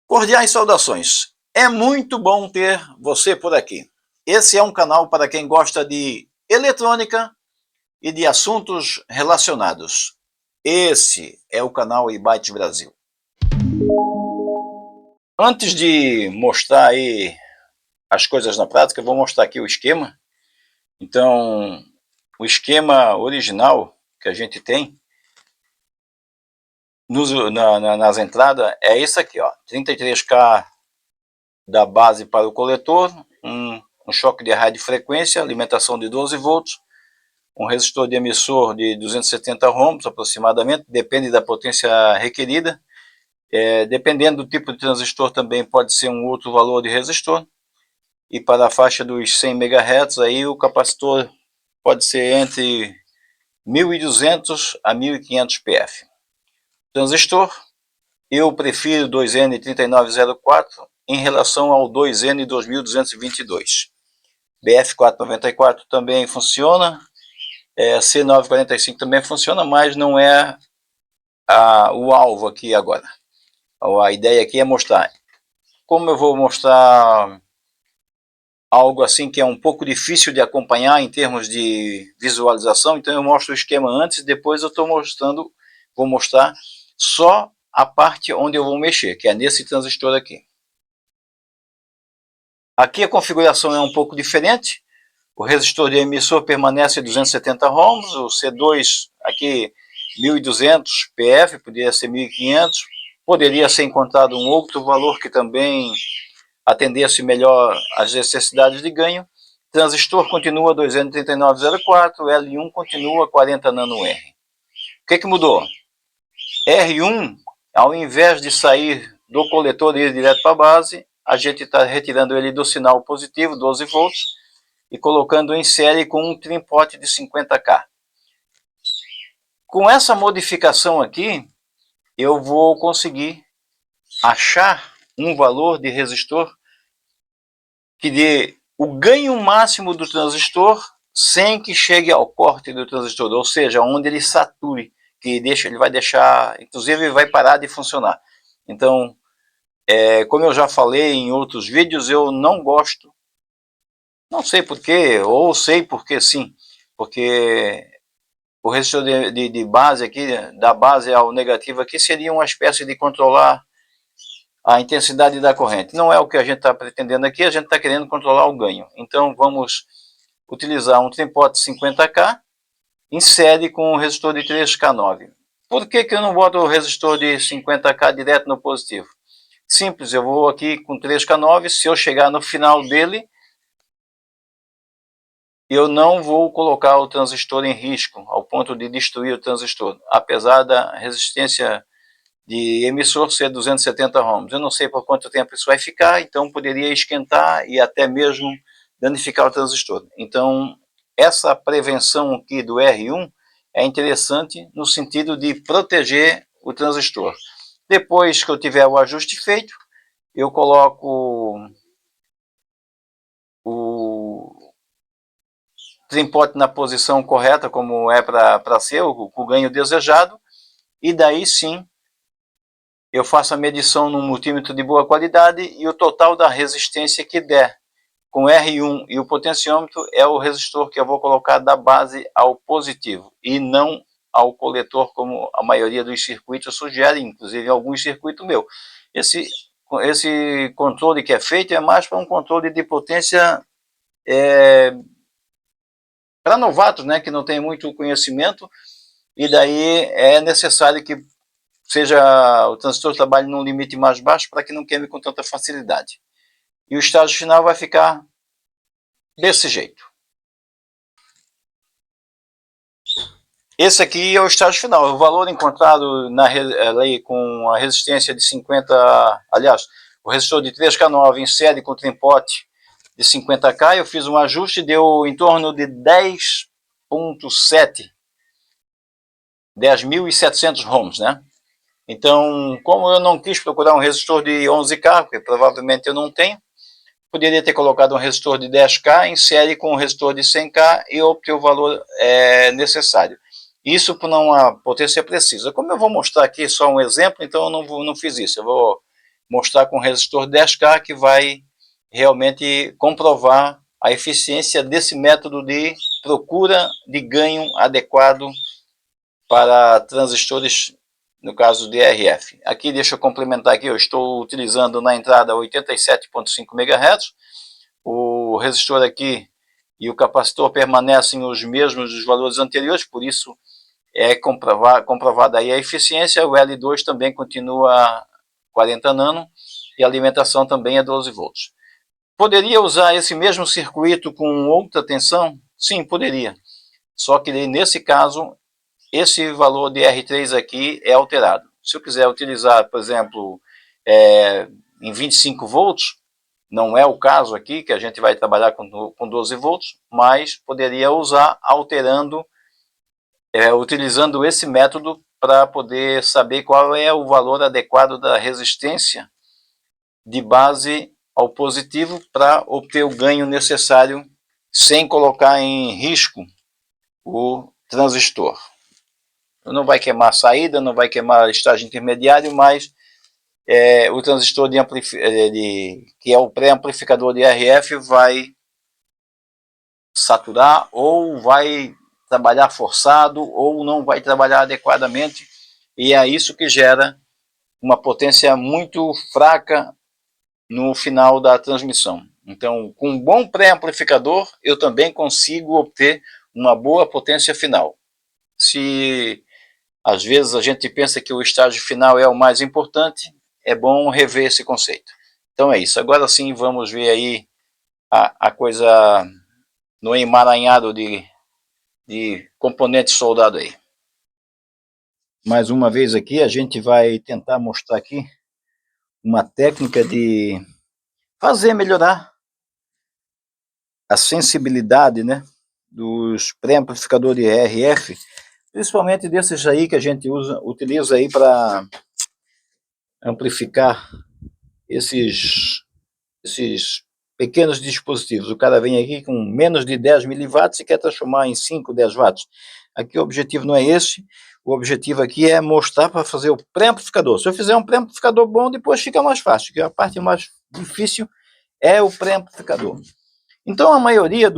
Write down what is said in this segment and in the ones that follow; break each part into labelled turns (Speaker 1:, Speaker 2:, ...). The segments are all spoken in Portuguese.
Speaker 1: Cordiais saudações. É muito bom ter você por aqui. Esse é um canal para quem gosta de eletrônica e de assuntos relacionados. Esse é o canal iByte Brasil. Antes de mostrar aí as coisas na prática, eu vou mostrar aqui o esquema. Então, o esquema original que a gente tem nas entradas é esse aqui, ó, 33K da base para o coletor, um choque de radiofrequência, alimentação de 12 volts, um resistor de emissor de 270 ohms aproximadamente, depende da potência requerida. Dependendo do tipo de transistor também pode ser um outro valor de resistor. E para a faixa dos 100 MHz aí o capacitor pode ser entre 1200 a 1500 PF. Transistor, eu prefiro 2N3904 em relação ao 2N2222. BF494 também funciona, C945 também funciona, mas não é o alvo aqui agora. A ideia aqui é mostrar. Como eu vou mostrar algo assim que é um pouco difícil de acompanhar em termos de visualização, então eu mostro o esquema antes, depois eu vou mostrar só a parte onde eu vou mexer, que é nesse transistor aqui. Aqui a configuração é um pouco diferente. O resistor de emissor permanece 270 ohms, o C2 aqui 1200 PF, poderia ser 1500, poderia ser encontrado um outro valor que também atendesse melhor às necessidades de ganho. Transistor continua 2N3904, L1 continua 40 nanoR. O que mudou? R1, ao invés de sair do coletor e ir direto para a base, a gente está retirando ele do sinal positivo, 12 volts, e colocando em série com um trim-pot de 50K. Com essa modificação aqui, eu vou conseguir achar um valor de resistor que dê o ganho máximo do transistor sem que chegue ao corte do transistor, ou seja, onde ele sature, que ele vai deixar, inclusive vai parar de funcionar. Então, como eu já falei em outros vídeos, eu não gosto, não sei porquê, ou sei porque sim, porque o resistor de base aqui, da base ao negativo aqui, seria uma espécie de controlar a intensidade da corrente. Não é o que a gente está pretendendo aqui, a gente está querendo controlar o ganho. Então vamos utilizar um trim-pot 50K em série com um resistor de 3K9. Por que eu não boto o resistor de 50K direto no positivo? Simples, eu vou aqui com 3K9, se eu chegar no final dele, eu não vou colocar o transistor em risco, ao ponto de destruir o transistor, apesar da resistência de emissor ser 270 ohms. Eu não sei por quanto tempo isso vai ficar, então poderia esquentar e até mesmo danificar o transistor. Então, essa prevenção aqui do R1 é interessante no sentido de proteger o transistor. Depois que eu tiver o ajuste feito, eu coloco o trim-pot na posição correta, como é para ser, o ganho desejado, e daí sim eu faço a medição num multímetro de boa qualidade e o total da resistência que der com R1 e o potenciômetro é o resistor que eu vou colocar da base ao positivo e não ao coletor, como a maioria dos circuitos sugere, inclusive alguns circuitos meus. Esse controle que é feito é mais para um controle de potência para novatos, né, que não tem muito conhecimento, e daí é necessário que seja o transistor trabalhe num limite mais baixo para que não queime com tanta facilidade. E o estágio final vai ficar desse jeito. Esse aqui é o estágio final, o valor encontrado na lei com a resistência de 50, aliás, o resistor de 3K9 em série com trim-pot de 50K, eu fiz um ajuste, deu em torno de 10.7, 10.700 ohms, né? Então, como eu não quis procurar um resistor de 11K, porque provavelmente eu não tenho, poderia ter colocado um resistor de 10K em série com um resistor de 100K e obter o valor necessário. Isso por uma potência precisa. Como eu vou mostrar aqui só um exemplo, então eu não fiz isso. Eu vou mostrar com o resistor 10K, que vai realmente comprovar a eficiência desse método de procura de ganho adequado para transistores, no caso de RF. Aqui, deixa eu complementar aqui, eu estou utilizando na entrada 87.5 MHz, o resistor aqui e o capacitor permanecem os mesmos dos valores anteriores, por isso é comprovada aí a eficiência. O L2 também continua 40 nano e a alimentação também é 12 volts. Poderia usar esse mesmo circuito com outra tensão? Sim, poderia. Só que nesse caso, esse valor de R3 aqui é alterado. Se eu quiser utilizar, por exemplo, em 25 volts, não é o caso aqui, que a gente vai trabalhar com 12 volts, mas poderia usar alterando, utilizando esse método para poder saber qual é o valor adequado da resistência de base ao positivo para obter o ganho necessário sem colocar em risco o transistor. Não vai queimar a saída, não vai queimar estágio intermediário, mas o transistor que é o pré-amplificador de RF vai saturar, ou vai trabalhar forçado, ou não vai trabalhar adequadamente, e é isso que gera uma potência muito fraca no final da transmissão. Então, com um bom pré-amplificador, eu também consigo obter uma boa potência final. Se às vezes a gente pensa que o estágio final é o mais importante, é bom rever esse conceito. Então é isso. Agora sim, vamos ver aí a coisa no emaranhado de componentes soldados aí. Mais uma vez aqui, a gente vai tentar mostrar aqui uma técnica de fazer melhorar a sensibilidade, né, dos pré-amplificadores RF, principalmente desses aí que a gente utiliza aí para amplificar esses pequenos dispositivos. O cara vem aqui com menos de 10 miliwatts e quer transformar em 5, 10 watts. Aqui o objetivo não é esse, o objetivo aqui é mostrar para fazer o pré-amplificador. Se eu fizer um pré-amplificador bom, depois fica mais fácil, que a parte mais difícil é o pré-amplificador. Então a maioria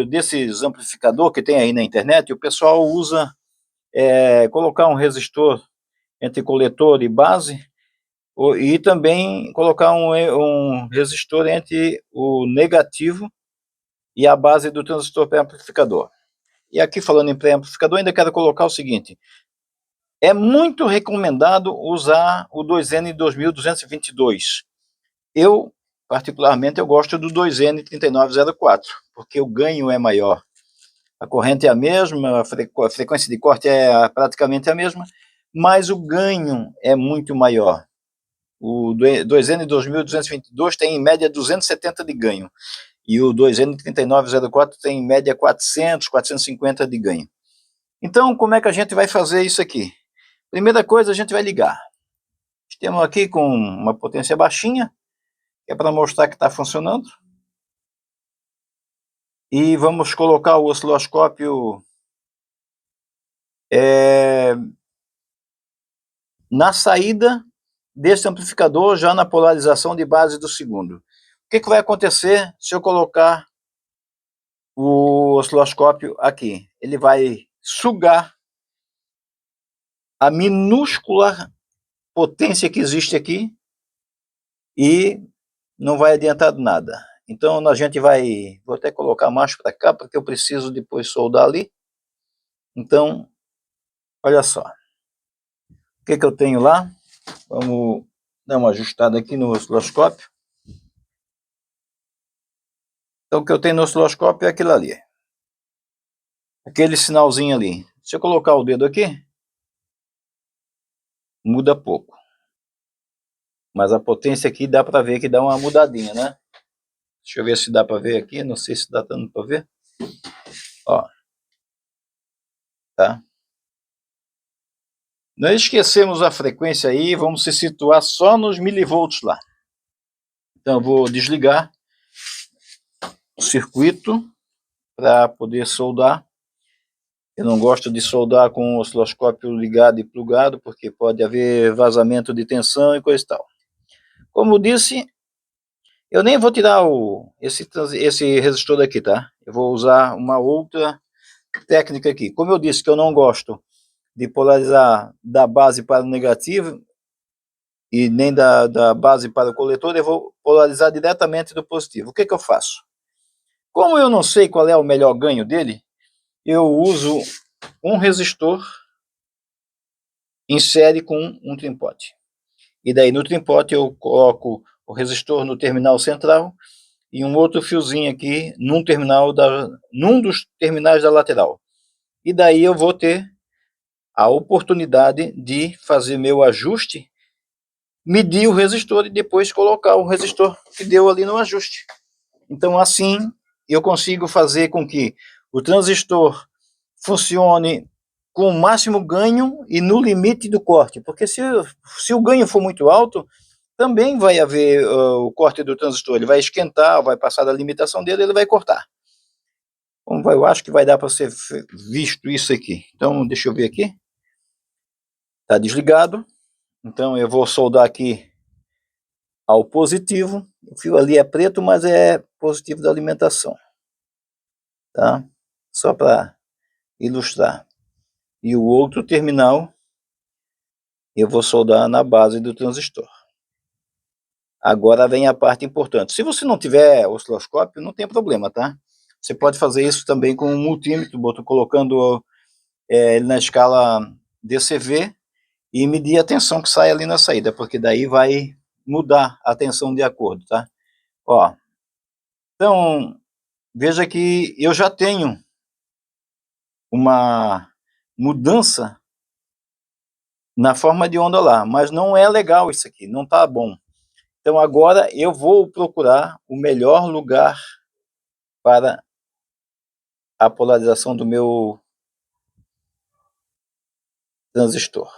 Speaker 1: desses amplificadores que tem aí na internet, o pessoal usa colocar um resistor entre coletor e base, e também colocar um resistor entre o negativo e a base do transistor pré-amplificador. E aqui, falando em pré-amplificador, ainda quero colocar o seguinte: é muito recomendado usar o 2N2222. Eu, particularmente, eu gosto do 2N3904, porque o ganho é maior. A corrente é a mesma, a frequência de corte é praticamente a mesma, mas o ganho é muito maior. O 2N2222 tem em média 270 de ganho, e o 2N3904 tem em média 400, 450 de ganho. Então, como é que a gente vai fazer isso aqui? Primeira coisa, a gente vai ligar. Temos aqui com uma potência baixinha, que é para mostrar que está funcionando. E vamos colocar o osciloscópio na saída desse amplificador, já na polarização de base do segundo. O que vai acontecer se eu colocar o osciloscópio aqui? Ele vai sugar a minúscula potência que existe aqui e não vai adiantar nada. Então a gente vai, vou até colocar mais para cá, porque eu preciso depois soldar ali. Então, olha só. O que eu tenho lá? Vamos dar uma ajustada aqui no osciloscópio. Então o que eu tenho no osciloscópio é aquilo ali. Aquele sinalzinho ali. Se eu colocar o dedo aqui, muda pouco. Mas a potência aqui dá para ver que dá uma mudadinha, né? Deixa eu ver se dá para ver aqui. Não sei se dá dando para ver. Ó. Tá? Não esquecemos a frequência aí. Vamos se situar só nos milivolts lá. Então eu vou desligar o circuito para poder soldar. Eu não gosto de soldar com o osciloscópio ligado e plugado, porque pode haver vazamento de tensão e coisa e tal. Como eu disse, eu nem vou tirar esse resistor daqui, tá? Eu vou usar uma outra técnica aqui. Como eu disse que eu não gosto de polarizar da base para o negativo e nem da base para o coletor, eu vou polarizar diretamente do positivo. O que eu faço? Como eu não sei qual é o melhor ganho dele, eu uso um resistor em série com um trimpote. E daí no trimpote eu coloco o resistor no terminal central e um outro fiozinho aqui num dos terminais da lateral. E daí eu vou ter a oportunidade de fazer meu ajuste, medir o resistor e depois colocar o resistor que deu ali no ajuste. Então assim eu consigo fazer com que o transistor funcione com o máximo ganho e no limite do corte, porque se o ganho for muito alto, também vai haver o corte do transistor, ele vai esquentar, vai passar da limitação dele, ele vai cortar. Eu acho que vai dar para ser visto isso aqui. Então, deixa eu ver aqui. Está desligado. Então, eu vou soldar aqui ao positivo. O fio ali é preto, mas é positivo da alimentação. Tá? Só para ilustrar. E o outro terminal eu vou soldar na base do transistor. Agora vem a parte importante. Se você não tiver osciloscópio, não tem problema, tá? Você pode fazer isso também com um multímetro, colocando ele na escala DCV e medir a tensão que sai ali na saída, porque daí vai mudar a tensão de acordo, tá? Ó, então, veja que eu já tenho uma mudança na forma de onda lá, mas não é legal isso aqui, não tá bom. Então agora eu vou procurar o melhor lugar para a polarização do meu transistor.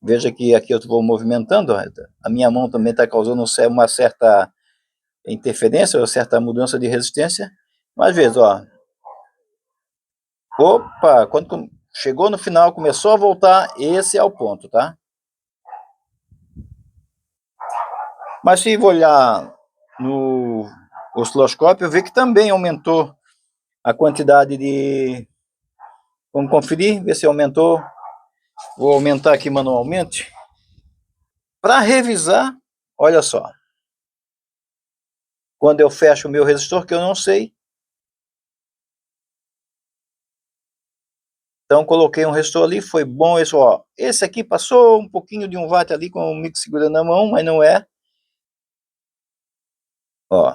Speaker 1: Veja que aqui eu vou movimentando, a minha mão também está causando uma certa interferência, uma certa mudança de resistência, mas veja, ó, opa, quando chegou no final, começou a voltar, esse é o ponto, tá? Mas se olhar no osciloscópio, eu vi que também aumentou a quantidade de... Vamos conferir, ver se aumentou. Vou aumentar aqui manualmente. Para revisar, olha só. Quando eu fecho o meu resistor, que eu não sei. Então coloquei um resistor ali, foi bom isso, ó. Esse aqui passou um pouquinho de 1 watt ali com o mix segurando na mão, mas não é. Ó.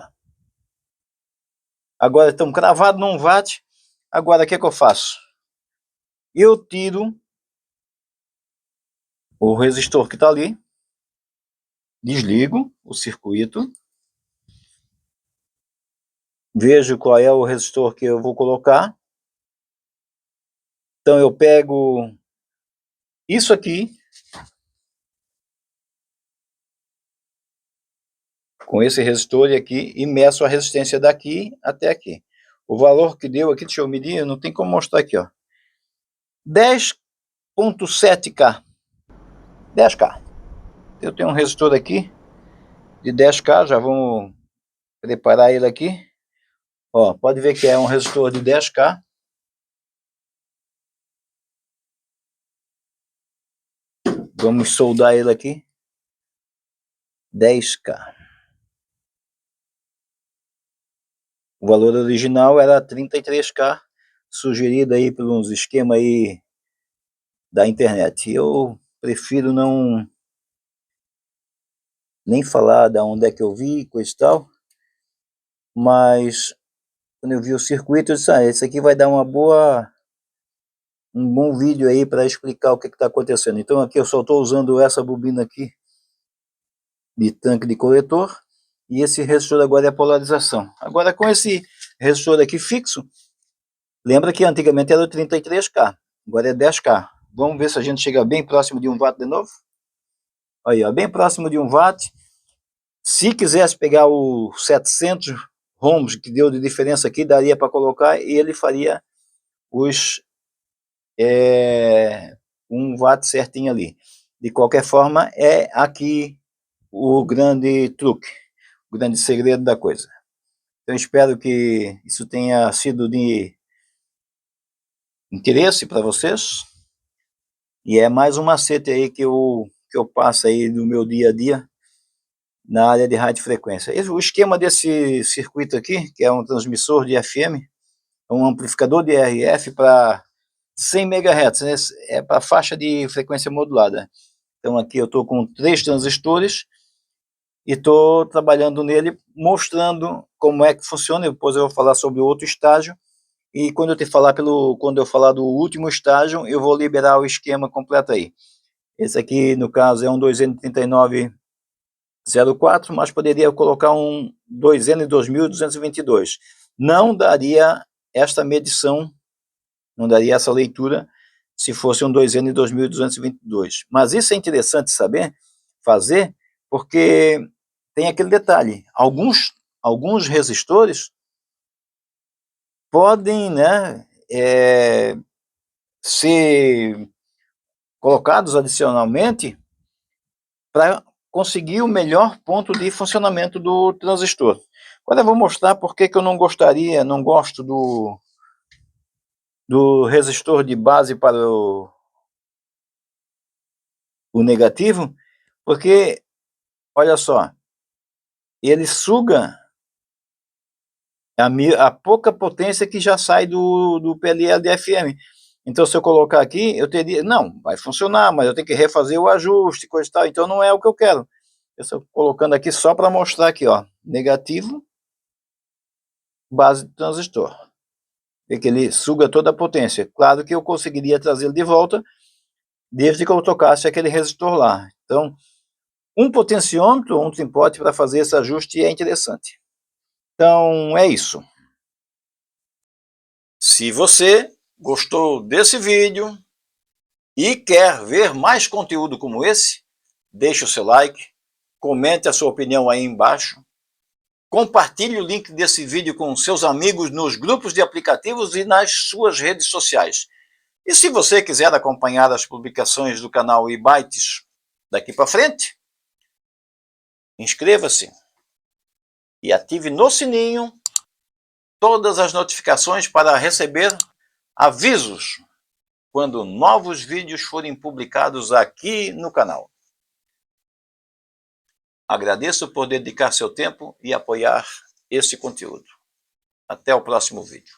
Speaker 1: Agora estamos cravados num watt. Agora o que eu faço? Eu tiro o resistor que está ali, desligo o circuito, vejo qual é o resistor que eu vou colocar. Então eu pego isso aqui, com esse resistor aqui, e meço a resistência daqui até aqui. O valor que deu aqui, deixa eu medir, não tem como mostrar aqui, ó. 10.7K. 10K. Eu tenho um resistor aqui de 10K, já vamos preparar ele aqui. Ó, pode ver que é um resistor de 10K. Vamos soldar ele aqui. 10K. O valor original era 33K, sugerido aí por uns esquemas aí da internet. Eu prefiro não nem falar da onde é que eu vi, coisa e tal, mas quando eu vi o circuito, eu disse, esse aqui vai dar um bom vídeo aí para explicar o que está acontecendo. Então aqui eu só estou usando essa bobina aqui de tanque de coletor, e esse resistor agora é a polarização. Agora com esse resistor aqui fixo, lembra que antigamente era o 33K, agora é 10K. Vamos ver se a gente chega bem próximo de 1 watt de novo. Aí, ó, bem próximo de 1 watt. Se quisesse pegar o 700 ohms que deu de diferença aqui, daria para colocar e ele faria os 1 watt certinho ali. De qualquer forma, é aqui o grande truque, o grande segredo da coisa. Eu espero que isso tenha sido de interesse para vocês, e é mais um macete aí que eu passo aí no meu dia a dia na área de radiofrequência. O esquema desse circuito aqui, que é um transmissor de FM, um amplificador de RF para 100 MHz, né? É para faixa de frequência modulada. Então aqui eu estou com 3 transistores e estou trabalhando nele, mostrando como é que funciona. Depois eu vou falar sobre outro estágio, e quando eu falar do último estágio, eu vou liberar o esquema completo aí. Esse aqui, no caso, é um 2N3904, mas poderia colocar um 2N2222. Não daria esta medição, não daria essa leitura se fosse um 2N2222. Mas isso é interessante saber, fazer, porque tem aquele detalhe, alguns resistores podem, né, ser colocados adicionalmente para conseguir o melhor ponto de funcionamento do transistor. Agora eu vou mostrar por que eu não gosto do resistor de base para o negativo, porque, olha só, ele suga a pouca potência que já sai do PLL de FM. Então, se eu colocar aqui, eu teria, não, vai funcionar, mas eu tenho que refazer o ajuste, coisa e tal, então não é o que eu quero. Eu estou colocando aqui só para mostrar aqui, ó, negativo, base do transistor. Vê que ele suga toda a potência. Claro que eu conseguiria trazê-lo de volta, desde que eu tocasse aquele resistor lá. Então, um potenciômetro, um tripode para fazer esse ajuste é interessante. Então, é isso. Se você gostou desse vídeo e quer ver mais conteúdo como esse, deixe o seu like, comente a sua opinião aí embaixo, compartilhe o link desse vídeo com seus amigos nos grupos de aplicativos e nas suas redes sociais. E se você quiser acompanhar as publicações do canal eBytes daqui para frente, inscreva-se e ative no sininho todas as notificações para receber avisos quando novos vídeos forem publicados aqui no canal. Agradeço por dedicar seu tempo e apoiar esse conteúdo. Até o próximo vídeo.